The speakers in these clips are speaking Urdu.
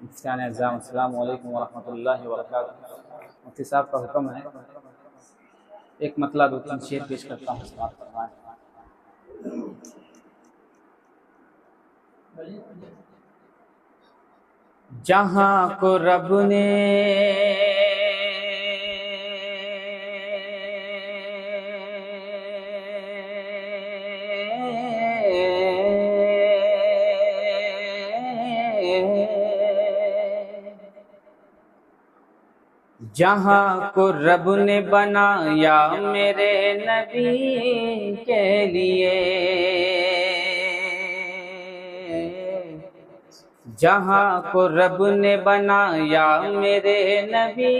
مفتیان اعظام السلام علیکم ورحمۃ اللہ وبرکاتہ۔ مفتی صاحب کا حکم ہے ایک مطلب 2-3 شعر پیش کرتا ہوں، سماعت فرمائیں۔ جہاں کو رب نے جہاں کو رب نے بنایا میرے نبی کے لیے، جہاں کو رب نے بنایا میرے نبی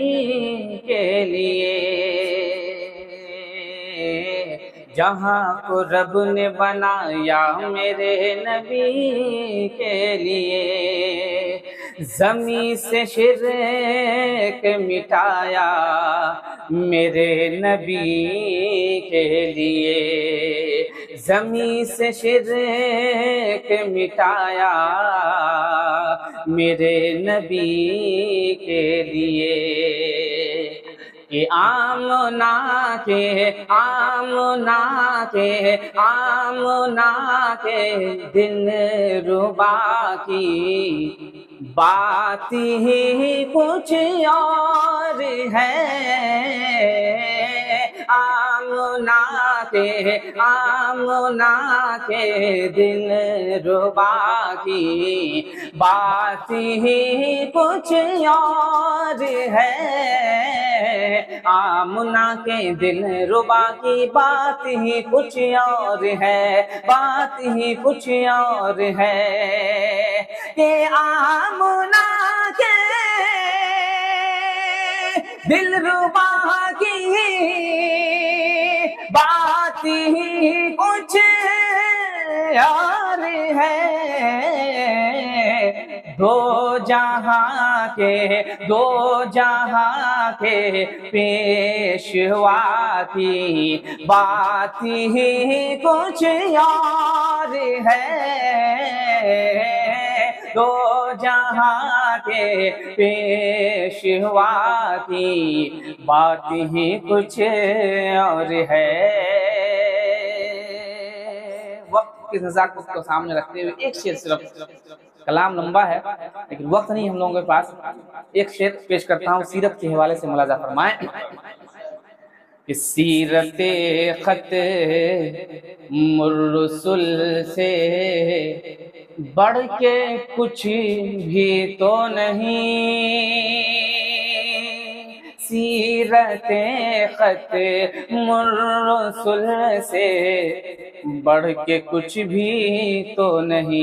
کے لیے، جہاں کو رب نے بنایا میرے نبی کے لیے، زمین سے شرک مٹایا میرے نبی کے لیے، زمین سے شرک مٹایا میرے نبی کے لیے، کہ آمنہ کے دل ربا کی بات ہی کچھ اور ہے، آمنہ کے دل ربا کی بات ہی کچھ اور ہے، آمنہ کے دل ربا کی بات ہی کچھ اور ہے، بات ہی کچھ اور ہے، کہ آمنہ کے دل ربا کی بات ہی کچھ اور ہے، دو جہاں کے پیشوا کی بات ہی کچھ اور ہے، دو جہاں کے پیشوا کی بات ہی کچھ اور ہے۔ وقت کی نزاکت کو سامنے رکھتے ہوئے ایک شعر، صرف کلام لمبا ہے لیکن وقت نہیں ہم لوگوں کے پاس، ایک شعر پیش کرتا ہوں، سیرت کے حوالے سے ملاحظہ فرمائیں کہ سیرت ختم الرسل سے بڑھ کے کچھ بھی تو نہیں، سیرت ختم الرسل سے بڑھ کے کچھ بھی تو نہیں،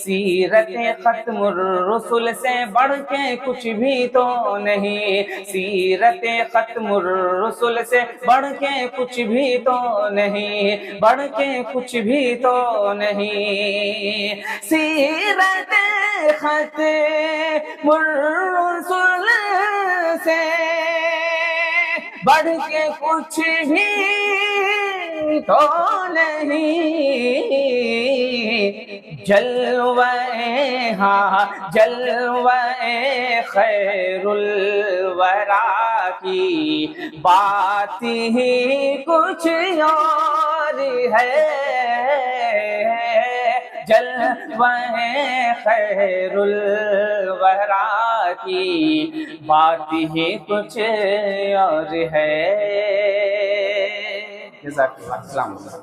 سیرت ختم الرسل سے بڑھ کے کچھ بھی تو نہیں، سیرت ختم الرسل سے بڑھ کے کچھ بھی تو نہیں، بڑھ کے کچھ بھی تو نہیں، سیرت ختم الرسل سے بڑھ کے کچھ بھی تو نہیں، جلوہ خیر الورا کی بات ہی کچھ اور ہے، جلوہ خیر الورا کی بات ہی کچھ اور ہے۔ جزاک اللہ، السلام علیکم۔